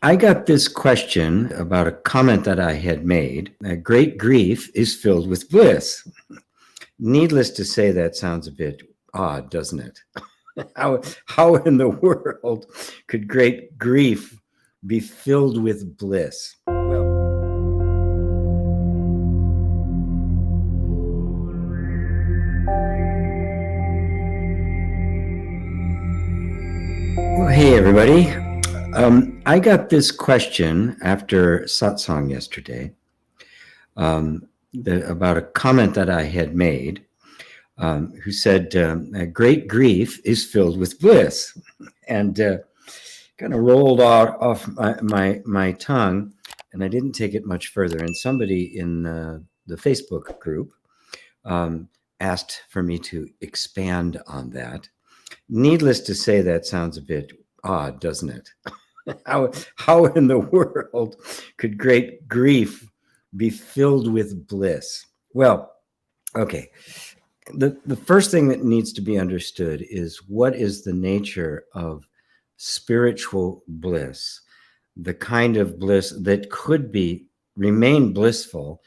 I got this question about a comment that I had made. Great grief is filled with bliss. Needless to say, that sounds a bit odd, doesn't it? How in the world could great grief be filled with bliss? Well, hey, everybody. I got this question after satsang yesterday about a comment that I had made, who said, great grief is filled with bliss, and kind of rolled off my tongue, and I didn't take it much further. And somebody in the Facebook group asked for me to expand on that. Needless to say, that sounds a bit odd, doesn't it? How in the world could great grief be filled with bliss? Well, okay. The first thing that needs to be understood is what is the nature of spiritual bliss, the kind of bliss that could remain blissful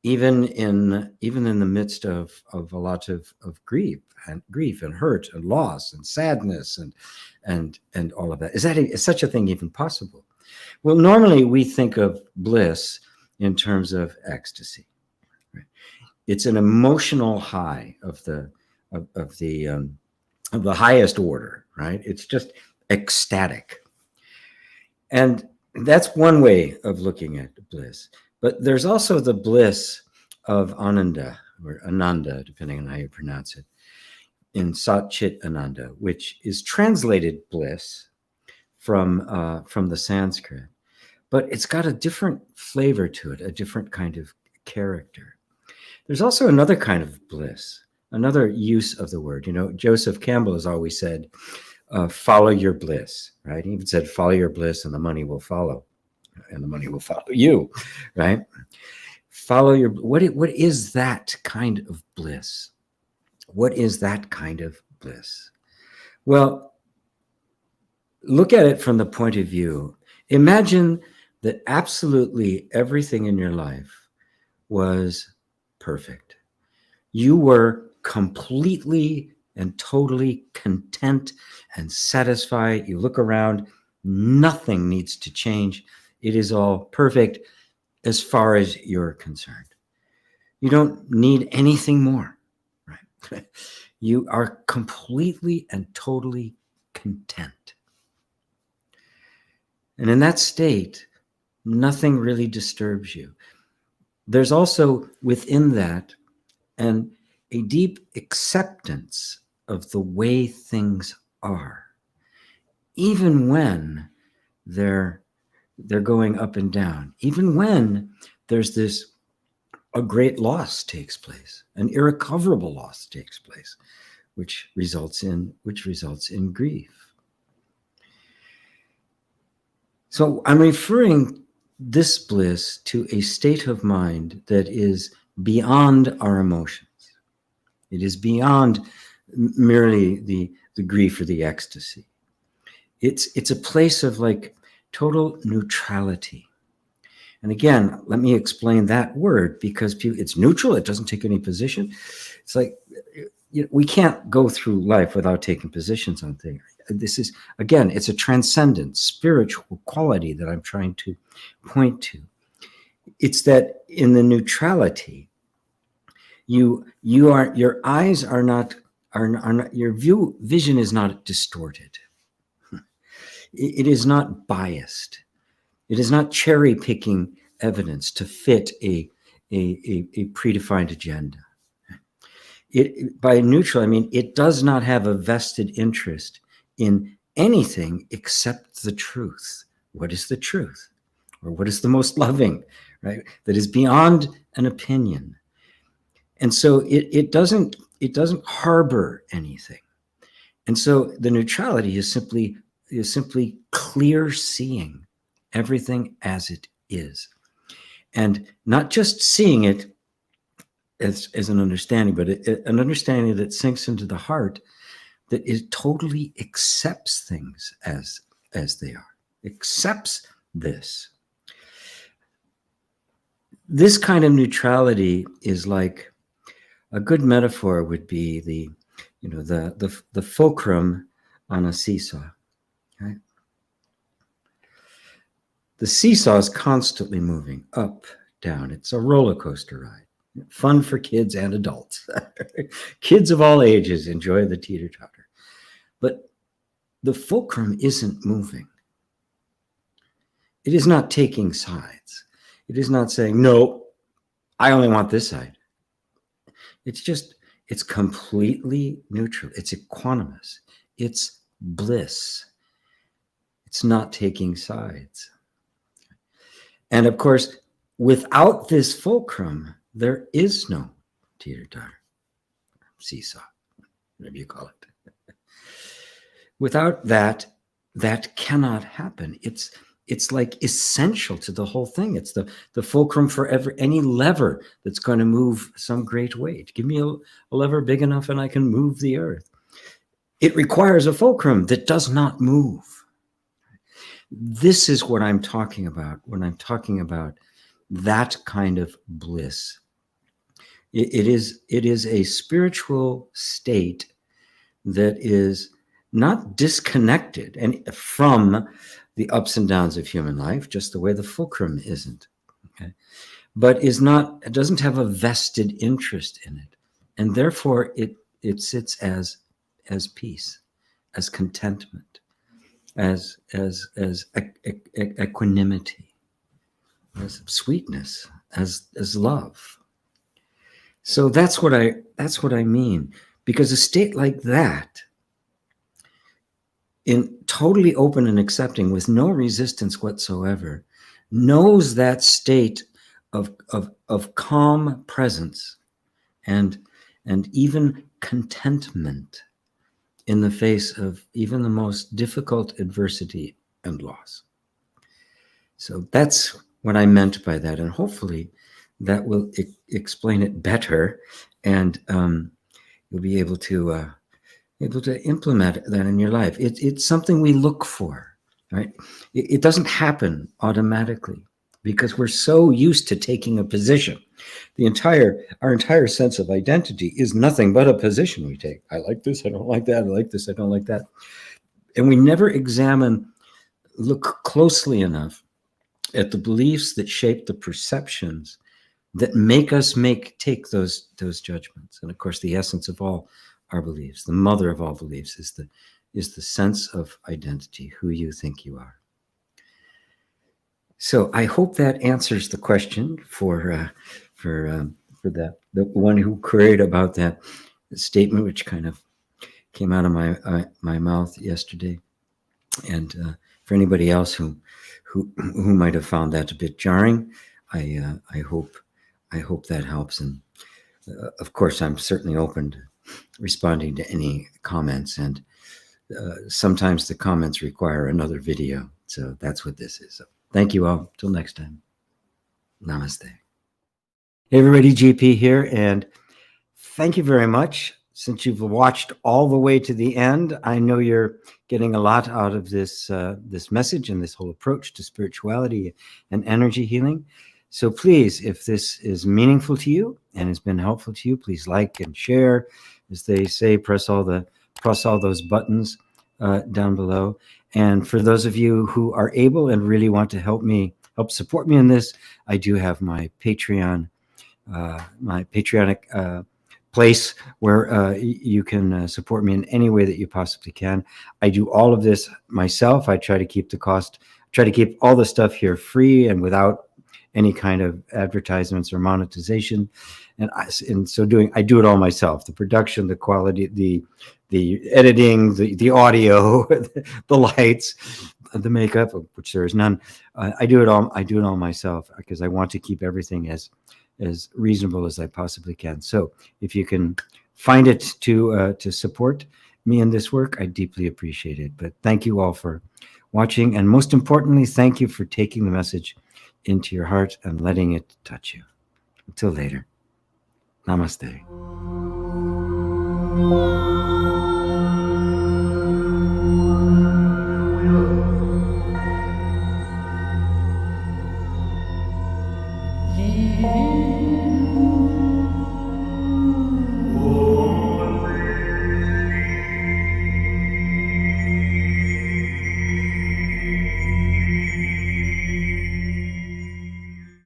even in the midst of a lot of grief and hurt and loss and sadness and all of that. Is such a thing even possible? Well, normally we think of bliss in terms of ecstasy. Right? It's an emotional high of the highest order, right? It's just ecstatic. And that's one way of looking at bliss. But there's also the bliss of Ananda, or Ananda, depending on how you pronounce it, in Sat Chit Ananda, which is translated bliss from the Sanskrit. But it's got a different flavor to it, a different kind of character. There's also another kind of bliss, another use of the word. You know, Joseph Campbell has always said, follow your bliss, right? He even said, follow your bliss and the money will follow. And the money will follow you, right? Follow your, what is that kind of bliss? What is that kind of bliss? Well, look at it from the point of view. Imagine that absolutely everything in your life was perfect. You were completely and totally content and satisfied. You look around, nothing needs to change. It is all perfect as far as you're concerned. You don't need anything more, right? You are completely and totally content. And in that state, nothing really disturbs you. There's also within that a deep acceptance of the way things are, even when they're going up and down, even when there's a great loss takes place, an irrecoverable loss takes place, which results in grief. So I'm referring this bliss to a state of mind that is beyond our emotions. It is beyond merely the grief or the ecstasy. It's a place of like total neutrality. And again, let me explain that word, because it's neutral. It doesn't take any position. It's like, we can't go through life without taking positions on things. This is, again, it's a transcendent spiritual quality that I'm trying to point to. It's that in the neutrality, your eyes are not, your vision is not distorted. It is not biased. It is not cherry picking evidence to fit a predefined agenda. By neutral, I mean, it does not have a vested interest in anything except the truth. What is the truth? Or what is the most loving, right? That is beyond an opinion. And so it doesn't harbor anything. And so the neutrality is simply clear seeing everything as it is. And not just seeing it as an understanding, but an understanding that sinks into the heart, that it totally accepts things as they are, accepts this. This kind of neutrality is like, a good metaphor would be the fulcrum on a seesaw. Right? The seesaw is constantly moving up, down. It's a roller coaster ride. Fun for kids and adults. Kids of all ages enjoy the teeter-totter. But the fulcrum isn't moving. It is not taking sides. It is not saying, no, I only want this side. It's completely neutral. It's equanimous. It's bliss. It's not taking sides. And of course, without this fulcrum, there is no teeter-totter, seesaw, whatever you call it. Without that, that cannot happen. It's like essential to the whole thing. It's the fulcrum for any lever that's going to move some great weight. Give me a lever big enough and I can move the earth. It requires a fulcrum that does not move. This is what I'm talking about when I'm talking about that kind of bliss. It is a spiritual state that is not disconnected from the ups and downs of human life, just the way the fulcrum isn't, okay? But it doesn't have a vested interest in it. And therefore it sits as peace, as contentment, as equanimity, as sweetness, as love. So that's what I mean, because a state like that, in totally open and accepting with no resistance whatsoever, knows that state of calm presence and even contentment in the face of even the most difficult adversity and loss. So that's what I meant by that, and hopefully that will explain it better, and you'll be able to implement that in your life. It's something we look for, right? It doesn't happen automatically because we're so used to taking a position. Our entire sense of identity is nothing but a position we take. I like this, I don't like that. I like this, I don't like that. And we never look closely enough at the beliefs that shape the perceptions that make us take those judgments. And of course, the essence of all our beliefs, the mother of all beliefs, is the sense of identity, who you think you are. So I hope that answers the question for the one who queried about that statement, which kind of came out of my mouth yesterday. And for anybody else who might have found that a bit jarring, I hope that helps. And of course, I'm certainly open to responding to any comments, and sometimes the comments require another video. So that's what this is. So thank you all. Till next time. Namaste. Hey everybody, GP here, and thank you very much. Since you've watched all the way to the end, I know you're getting a lot out of this message and this whole approach to spirituality and energy healing. So please, if this is meaningful to you and has been helpful to you, please like and share. As they say, press all those buttons down below. And for those of you who are able and really want to help support me in this, I do have my Patreon, my Patreonic place where you can support me in any way that you possibly can. I do all of this myself. I try to keep all the stuff here free and without any kind of advertisements or monetization. And in so doing, I do it all myself. The production, the quality, the editing, the audio, the lights, the makeup, of which there is none. I do it all myself because I want to keep everything as reasonable as I possibly can. So if you can find it to support me in this work, I deeply appreciate it. But thank you all for watching. And most importantly, thank you for taking the message into your heart and letting it touch you. Until later, namaste.